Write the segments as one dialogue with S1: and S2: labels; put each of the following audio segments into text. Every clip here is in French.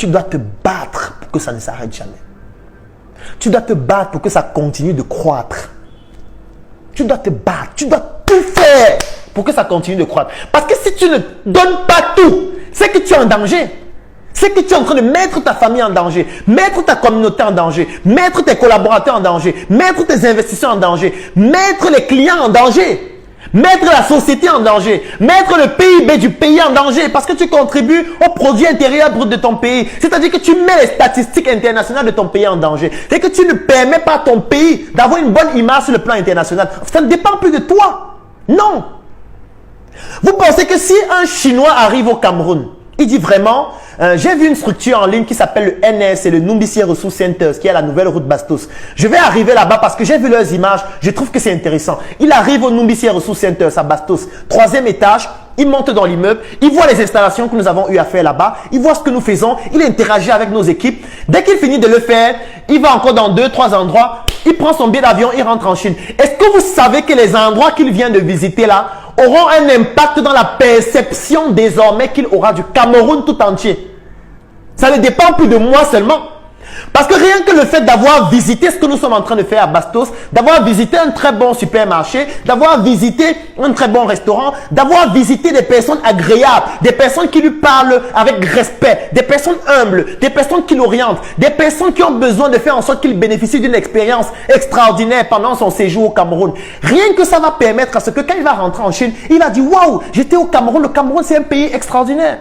S1: tu dois te battre pour que ça ne s'arrête jamais. Tu dois te battre pour que ça continue de croître. Tu dois te battre, tu dois tout faire pour que ça continue de croître. Parce que si tu ne donnes pas tout, c'est que tu es en danger. C'est que tu es en train de mettre ta famille en danger, mettre ta communauté en danger, mettre tes collaborateurs en danger, mettre tes investisseurs en danger, mettre les clients en danger. Mettre la société en danger, mettre le PIB du pays en danger parce que tu contribues au produit intérieur brut de ton pays. C'est-à-dire que tu mets les statistiques internationales de ton pays en danger. C'est que tu ne permets pas à ton pays d'avoir une bonne image sur le plan international. Ça ne dépend plus de toi. Non. Vous pensez que si un Chinois arrive au Cameroun, il dit vraiment, j'ai vu une structure en ligne qui s'appelle le NS, c'est le Numbici Resource Centers, qui est la nouvelle route Bastos. Je vais arriver là-bas parce que j'ai vu leurs images, je trouve que c'est intéressant. Il arrive au Numbici Resource Centers à Bastos, 3e étage, il monte dans l'immeuble, il voit les installations que nous avons eu à faire là-bas, il voit ce que nous faisons, il interagit avec nos équipes. Dès qu'il finit de le faire, il va encore dans 2-3 endroits, il prend son billet d'avion, il rentre en Chine. Est-ce que vous savez que les endroits qu'il vient de visiter là auront un impact dans la perception désormais qu'il aura du Cameroun tout entier? Ça ne dépend plus de moi seulement. Parce que rien que le fait d'avoir visité ce que nous sommes en train de faire à Bastos, d'avoir visité un très bon supermarché, d'avoir visité un très bon restaurant, d'avoir visité des personnes agréables, des personnes qui lui parlent avec respect, des personnes humbles, des personnes qui l'orientent, des personnes qui ont besoin de faire en sorte qu'il bénéficie d'une expérience extraordinaire pendant son séjour au Cameroun. Rien que ça va permettre à ce que quand il va rentrer en Chine, il va dire « Waouh, j'étais au Cameroun, le Cameroun c'est un pays extraordinaire ».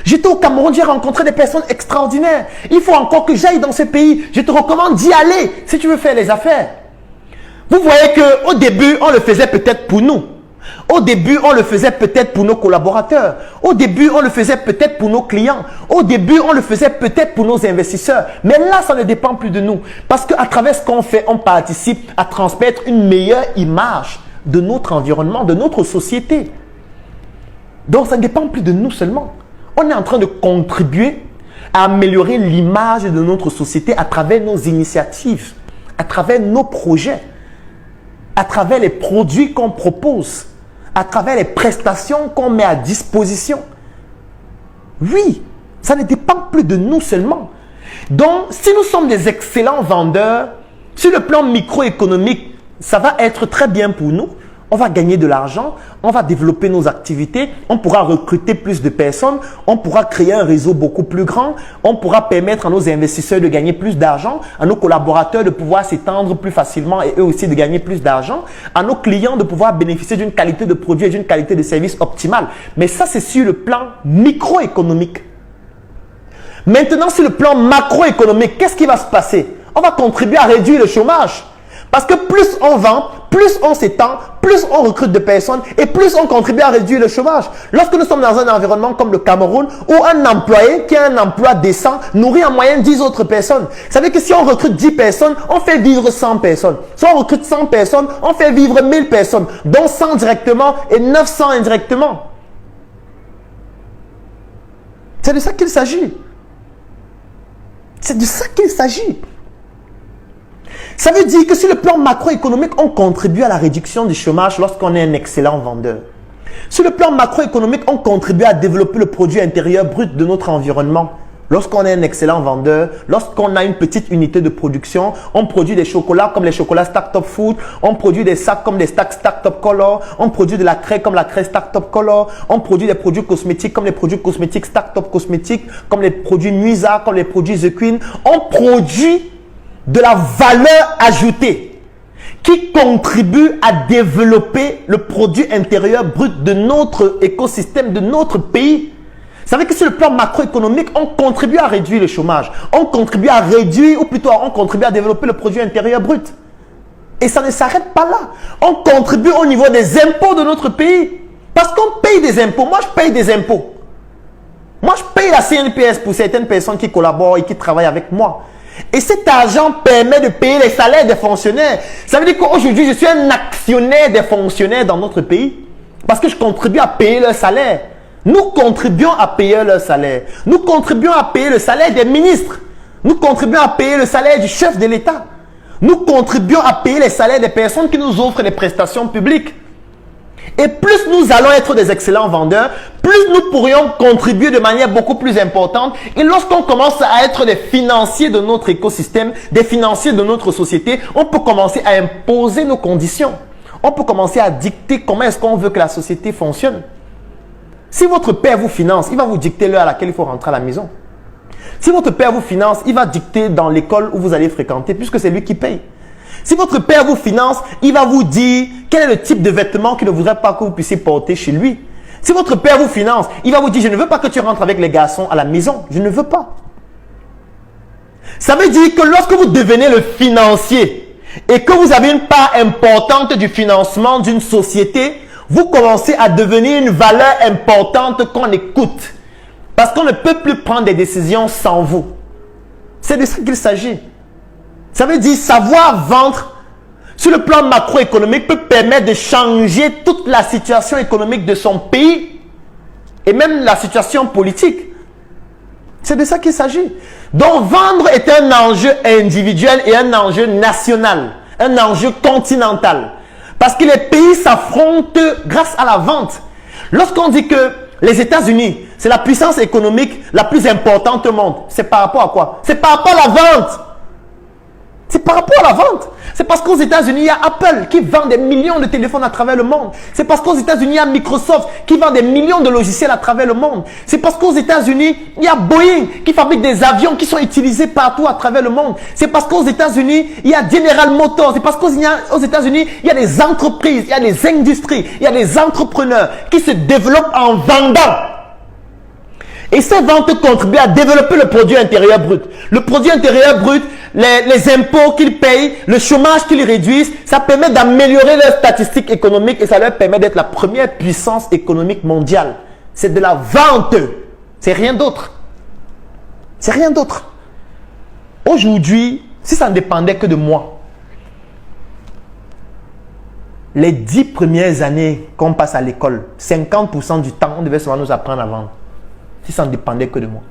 S1: J'étais au Cameroun, j'ai rencontré des personnes extraordinaires. Il faut encore que j'aille dans ce pays. Je te recommande d'y aller si tu veux faire les affaires. Vous voyez qu'au début, on le faisait peut-être pour nous. Au début, on le faisait peut-être pour nos collaborateurs. Au début, on le faisait peut-être pour nos clients. Au début, on le faisait peut-être pour nos investisseurs. Mais là, ça ne dépend plus de nous. Parce qu'à travers ce qu'on fait, on participe à transmettre une meilleure image de notre environnement, de notre société. Donc, ça ne dépend plus de nous seulement. On est en train de contribuer à améliorer l'image de notre société à travers nos initiatives, à travers nos projets, à travers les produits qu'on propose, à travers les prestations qu'on met à disposition. Oui, ça ne dépend plus de nous seulement. Donc, si nous sommes des excellents vendeurs, sur le plan microéconomique, ça va être très bien pour nous. On va gagner de l'argent, on va développer nos activités, on pourra recruter plus de personnes, on pourra créer un réseau beaucoup plus grand, on pourra permettre à nos investisseurs de gagner plus d'argent, à nos collaborateurs de pouvoir s'étendre plus facilement et eux aussi de gagner plus d'argent, à nos clients de pouvoir bénéficier d'une qualité de produit et d'une qualité de service optimale. Mais ça, c'est sur le plan microéconomique. Maintenant, sur le plan macroéconomique, qu'est-ce qui va se passer? On va contribuer à réduire le chômage. Parce que plus on vend, plus on s'étend, plus on recrute de personnes et plus on contribue à réduire le chômage. Lorsque nous sommes dans un environnement comme le Cameroun où un employé qui a un emploi décent nourrit en moyenne 10 autres personnes. Ça veut dire que si on recrute 10 personnes, on fait vivre 100 personnes. Si on recrute 100 personnes, on fait vivre 1000 personnes, dont 100 directement et 900 indirectement. C'est de ça qu'il s'agit. C'est de ça qu'il s'agit. Ça veut dire que sur le plan macroéconomique, on contribue à la réduction du chômage lorsqu'on est un excellent vendeur. Sur le plan macroéconomique, on contribue à développer le produit intérieur brut de notre environnement. Lorsqu'on est un excellent vendeur, lorsqu'on a une petite unité de production, on produit des chocolats comme les chocolats Startup Food, on produit des sacs comme des sacs Startup Color, on produit de la craie comme la craie Startup Color, on produit des produits cosmétiques comme les produits cosmétiques Startup Cosmétiques, comme les produits Nuisa, comme les produits The Queen. On produit de la valeur ajoutée qui contribue à développer le produit intérieur brut de notre écosystème, de notre pays. Ça veut dire que sur le plan macroéconomique, on contribue à réduire le chômage. On contribue à réduire, ou plutôt on contribue à développer le produit intérieur brut. Et ça ne s'arrête pas là. On contribue au niveau des impôts de notre pays. Parce qu'on paye des impôts. Moi, je paye des impôts. Moi, je paye la CNPS pour certaines personnes qui collaborent et qui travaillent avec moi. Et cet argent permet de payer les salaires des fonctionnaires. Ça veut dire qu'aujourd'hui, je suis un actionnaire des fonctionnaires dans notre pays. Parce que je contribue à payer leur salaire. Nous contribuons à payer leur salaire. Nous contribuons à payer le salaire des ministres. Nous contribuons à payer le salaire du chef de l'État. Nous contribuons à payer les salaires des personnes qui nous offrent les prestations publiques. Et plus nous allons être des excellents vendeurs, plus nous pourrions contribuer de manière beaucoup plus importante. Et lorsqu'on commence à être des financiers de notre écosystème, des financiers de notre société, on peut commencer à imposer nos conditions. On peut commencer à dicter comment est-ce qu'on veut que la société fonctionne. Si votre père vous finance, il va vous dicter l'heure à laquelle il faut rentrer à la maison. Si votre père vous finance, il va dicter dans l'école où vous allez fréquenter, puisque c'est lui qui paye. Si votre père vous finance, il va vous dire quel est le type de vêtements qu'il ne voudrait pas que vous puissiez porter chez lui. Si votre père vous finance, il va vous dire, je ne veux pas que tu rentres avec les garçons à la maison. Je ne veux pas. Ça veut dire que lorsque vous devenez le financier et que vous avez une part importante du financement d'une société, vous commencez à devenir une valeur importante qu'on écoute. Parce qu'on ne peut plus prendre des décisions sans vous. C'est de ça qu'il s'agit. Ça veut dire savoir vendre sur le plan macroéconomique peut permettre de changer toute la situation économique de son pays et même la situation politique. C'est de ça qu'il s'agit. Donc vendre est un enjeu individuel et un enjeu national, un enjeu continental. Parce que les pays s'affrontent grâce à la vente. Lorsqu'on dit que les États-Unis, c'est la puissance économique la plus importante au monde, c'est par rapport à quoi? C'est par rapport à la vente. C'est par rapport à la vente. C'est parce qu'aux États-Unis, il y a Apple qui vend des millions de téléphones à travers le monde. C'est parce qu'aux États-Unis, il y a Microsoft qui vend des millions de logiciels à travers le monde. C'est parce qu'aux États-Unis, il y a Boeing qui fabrique des avions qui sont utilisés partout à travers le monde. C'est parce qu'aux États-Unis, il y a General Motors. C'est parce qu'aux États-Unis, il y a des entreprises, il y a des industries, il y a des entrepreneurs qui se développent en vendant. Et ces ventes contribuent à développer le produit intérieur brut. Le produit intérieur brut, les impôts qu'ils payent, le chômage qu'ils réduisent, ça permet d'améliorer leurs statistiques économiques et ça leur permet d'être la première puissance économique mondiale. C'est de la vente. C'est rien d'autre. C'est rien d'autre. Aujourd'hui, si ça ne dépendait que de moi, les 10 premières années qu'on passe à l'école, 50% du temps, on devait seulement nous apprendre à vendre. Si ça ne dépendait que de moi.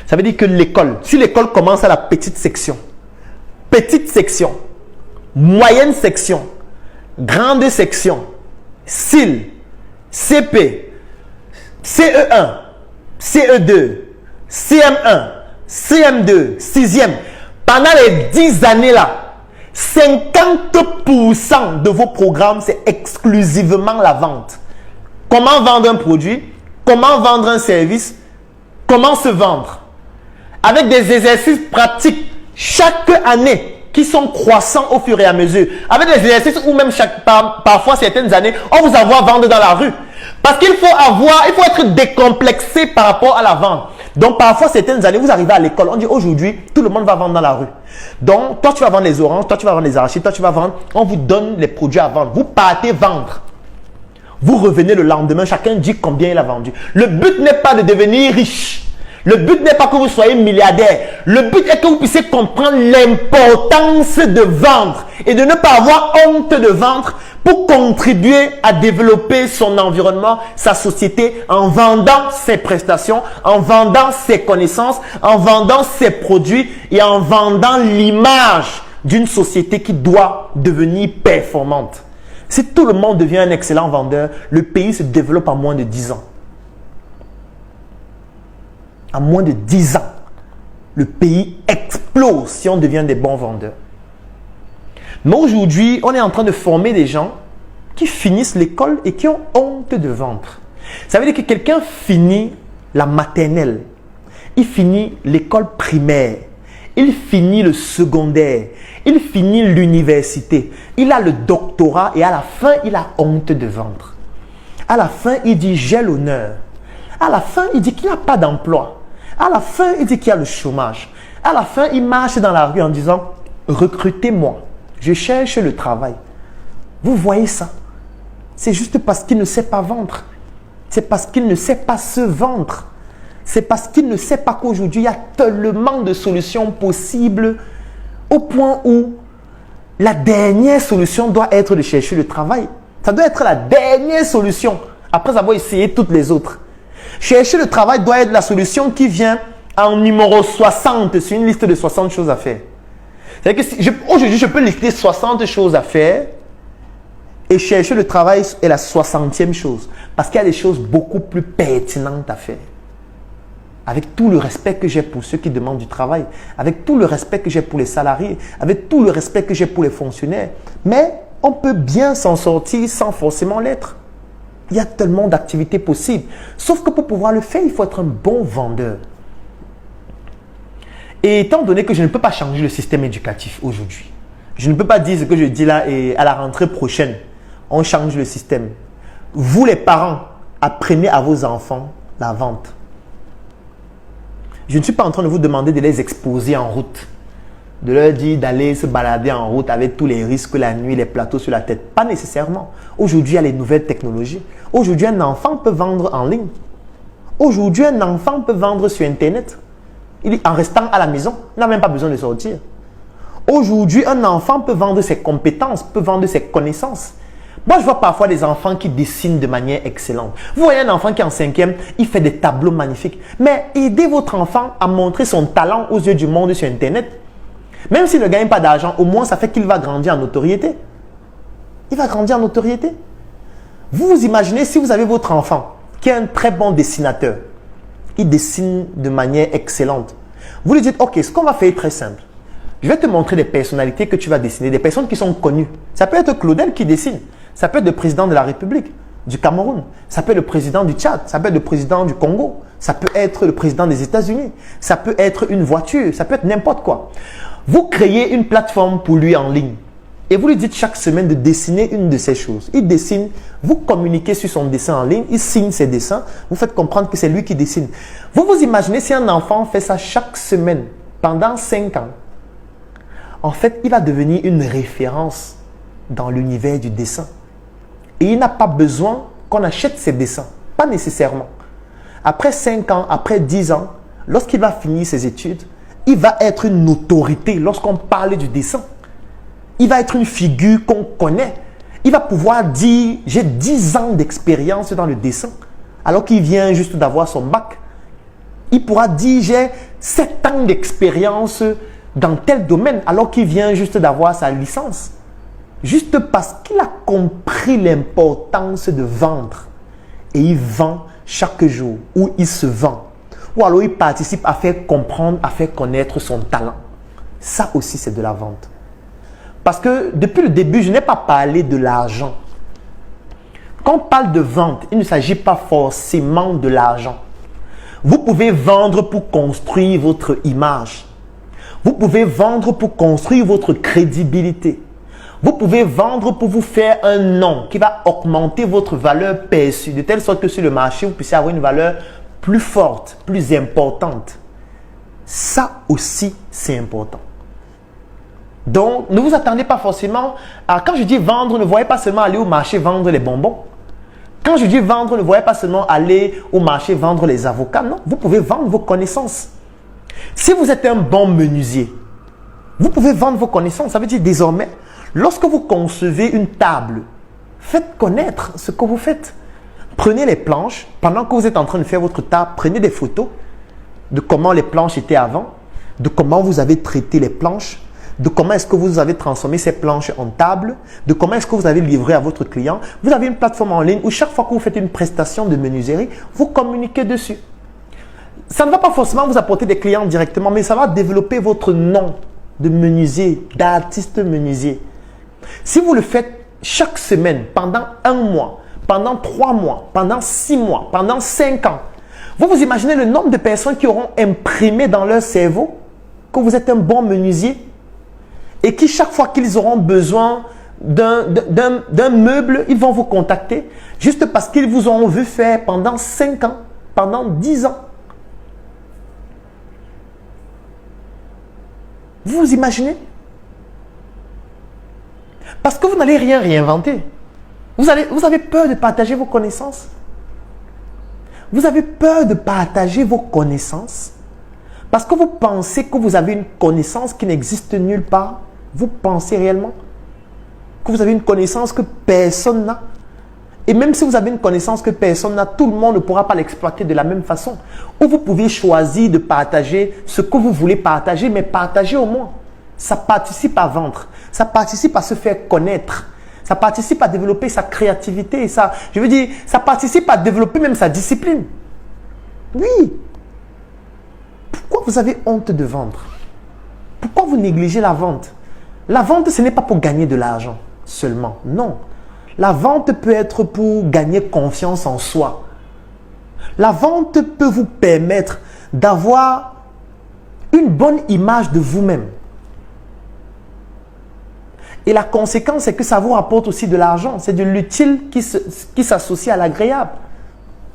S1: Ça veut dire que l'école, si l'école commence à la petite section, moyenne section, grande section, CIL, CP, CE1, CE2, CM1, CM2, 6e, pendant les 10 années là, 50% de vos programmes, c'est exclusivement la vente. Comment vendre un produit? Comment vendre un service? Comment se vendre? Avec des exercices pratiques chaque année qui sont croissants au fur et à mesure. Avec des exercices où même parfois certaines années, on vous envoie vendre dans la rue. Parce qu'il faut être décomplexé par rapport à la vente. Donc parfois certaines années, vous arrivez à l'école, on dit aujourd'hui, tout le monde va vendre dans la rue. Donc toi tu vas vendre les oranges, toi tu vas vendre les arachides, toi tu vas vendre, on vous donne les produits à vendre. Vous partez vendre. Vous revenez le lendemain, chacun dit combien il a vendu. Le but n'est pas de devenir riche. Le but n'est pas que vous soyez milliardaire. Le but est que vous puissiez comprendre l'importance de vendre et de ne pas avoir honte de vendre pour contribuer à développer son environnement, sa société en vendant ses prestations, en vendant ses connaissances, en vendant ses produits et en vendant l'image d'une société qui doit devenir performante. Si tout le monde devient un excellent vendeur, le pays se développe en moins de 10 ans. En moins de 10 ans, le pays explose si on devient des bons vendeurs. Mais aujourd'hui, on est en train de former des gens qui finissent l'école et qui ont honte de vendre. Ça veut dire que quelqu'un finit la maternelle, il finit l'école primaire, il finit le secondaire, il finit l'université, il a le doctorat et à la fin, il a honte de vendre. À la fin, il dit « j'ai l'honneur ». À la fin, il dit qu'il n'a pas d'emploi. À la fin, il dit qu'il y a le chômage. À la fin, il marche dans la rue en disant « recrutez-moi, je cherche le travail ». Vous voyez ça? C'est juste parce qu'il ne sait pas vendre. C'est parce qu'il ne sait pas se vendre. C'est parce qu'il ne sait pas qu'aujourd'hui, il y a tellement de solutions possibles au point où la dernière solution doit être de chercher le travail. Ça doit être la dernière solution après avoir essayé toutes les autres. Chercher le travail doit être la solution qui vient en numéro 60 sur une liste de 60 choses à faire. C'est-à-dire que aujourd'hui, je peux lister 60 choses à faire Et chercher le travail est la 60e chose. Parce qu'il y a des choses beaucoup plus pertinentes à faire. Avec tout le respect que j'ai pour ceux qui demandent du travail, avec tout le respect que j'ai pour les salariés, avec tout le respect que j'ai pour les fonctionnaires. Mais on peut bien s'en sortir sans forcément l'être. Il y a tellement d'activités possibles. Sauf que pour pouvoir le faire, il faut être un bon vendeur. Et étant donné que je ne peux pas changer le système éducatif aujourd'hui, je ne peux pas dire ce que je dis là et à la rentrée prochaine, on change le système. Vous les parents, apprenez à vos enfants la vente. Je ne suis pas en train de vous demander de les exposer en route, de leur dire d'aller se balader en route avec tous les risques la nuit, les plateaux sur la tête. Pas nécessairement. Aujourd'hui, il y a les nouvelles technologies. Aujourd'hui, un enfant peut vendre en ligne. Aujourd'hui, un enfant peut vendre sur Internet. En restant à la maison, il n'a même pas besoin de sortir. Aujourd'hui, un enfant peut vendre ses compétences, peut vendre ses connaissances. Moi, je vois parfois des enfants qui dessinent de manière excellente. Vous voyez un enfant qui est en 5e, il fait des tableaux magnifiques. Mais aidez votre enfant à montrer son talent aux yeux du monde sur Internet. Même s'il ne gagne pas d'argent, au moins ça fait qu'il va grandir en notoriété. Il va grandir en notoriété. Vous vous imaginez si vous avez votre enfant qui est un très bon dessinateur. Il dessine de manière excellente. Vous lui dites, ok, ce qu'on va faire est très simple. Je vais te montrer des personnalités que tu vas dessiner, des personnes qui sont connues. Ça peut être Claudel qui dessine. Ça peut être le président de la République du Cameroun. Ça peut être le président du Tchad. Ça peut être le président du Congo. Ça peut être le président des États-Unis. Ça peut être une voiture. Ça peut être n'importe quoi. Vous créez une plateforme pour lui en ligne. Et vous lui dites chaque semaine de dessiner une de ces choses. Il dessine, vous communiquez sur son dessin en ligne, il signe ses dessins, vous faites comprendre que c'est lui qui dessine. Vous vous imaginez si un enfant fait ça chaque semaine pendant 5 ans. En fait, il va devenir une référence dans l'univers du dessin. Et il n'a pas besoin qu'on achète ses dessins. Pas nécessairement. Après 5 ans, après 10 ans, lorsqu'il va finir ses études, il va être une autorité lorsqu'on parle du dessin. Il va être une figure qu'on connaît. Il va pouvoir dire, j'ai 10 ans d'expérience dans le dessin, alors qu'il vient juste d'avoir son bac. Il pourra dire, j'ai 7 ans d'expérience dans tel domaine, alors qu'il vient juste d'avoir sa licence. Juste parce qu'il a compris l'importance de vendre. Et il vend chaque jour, ou il se vend. Ou alors il participe à faire comprendre, à faire connaître son talent. Ça aussi, c'est de la vente. Parce que depuis le début, je n'ai pas parlé de l'argent. Quand on parle de vente, il ne s'agit pas forcément de l'argent. Vous pouvez vendre pour construire votre image. Vous pouvez vendre pour construire votre crédibilité. Vous pouvez vendre pour vous faire un nom qui va augmenter votre valeur perçue, de telle sorte que sur le marché, vous puissiez avoir une valeur plus forte, plus importante. Ça aussi, c'est important. Donc, ne vous attendez pas forcément à... Quand je dis vendre, ne voyez pas seulement aller au marché vendre les bonbons. Quand je dis vendre, ne voyez pas seulement aller au marché vendre les avocats. Non, vous pouvez vendre vos connaissances. Si vous êtes un bon menuisier, vous pouvez vendre vos connaissances. Ça veut dire désormais, lorsque vous concevez une table, faites connaître ce que vous faites. Prenez les planches, pendant que vous êtes en train de faire votre table, prenez des photos de comment les planches étaient avant, de comment vous avez traité les planches, de comment est-ce que vous avez transformé ces planches en table, de comment est-ce que vous avez livré à votre client. Vous avez une plateforme en ligne où chaque fois que vous faites une prestation de menuiserie, vous communiquez dessus. Ça ne va pas forcément vous apporter des clients directement, mais ça va développer votre nom de menuisier, d'artiste menuisier. Si vous le faites chaque semaine, pendant 1 mois, pendant 3 mois, pendant 6 mois, pendant 5 ans, vous vous imaginez le nombre de personnes qui auront imprimé dans leur cerveau que vous êtes un bon menuisier et qui chaque fois qu'ils auront besoin d'un meuble, ils vont vous contacter juste parce qu'ils vous ont vu faire pendant 5 ans, pendant 10 ans. Vous vous imaginez? Parce que vous n'allez rien réinventer. Vous avez peur de partager vos connaissances. Vous avez peur de partager vos connaissances parce que vous pensez que vous avez une connaissance qui n'existe nulle part. Vous pensez réellement que vous avez une connaissance que personne n'a. Et même si vous avez une connaissance que personne n'a, tout le monde ne pourra pas l'exploiter de la même façon. Ou vous pouvez choisir de partager ce que vous voulez partager, mais partagez au moins. Ça participe à vendre. Ça participe à se faire connaître. Ça participe à développer sa créativité. Ça, je veux dire, ça participe à développer même sa discipline. Oui. Pourquoi vous avez honte de vendre? Pourquoi vous négligez la vente? La vente, ce n'est pas pour gagner de l'argent seulement. Non. La vente peut être pour gagner confiance en soi. La vente peut vous permettre d'avoir une bonne image de vous-même. Et la conséquence, c'est que ça vous rapporte aussi de l'argent. C'est de l'utile qui s'associe à l'agréable.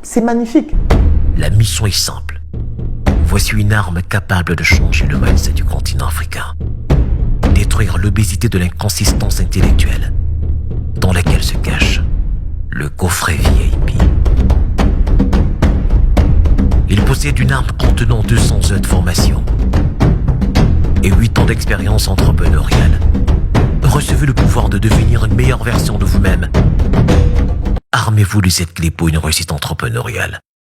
S1: C'est magnifique.
S2: La mission est simple. Voici une arme capable de changer le mindset du continent africain. Détruire l'obésité de l'inconsistance intellectuelle dans laquelle se cache le coffret VIP. Il possède une arme contenant 200 heures de formation et 8 ans d'expérience entrepreneuriale. Recevez le pouvoir de devenir une meilleure version de vous-même. Armez-vous de cette clé pour une réussite entrepreneuriale.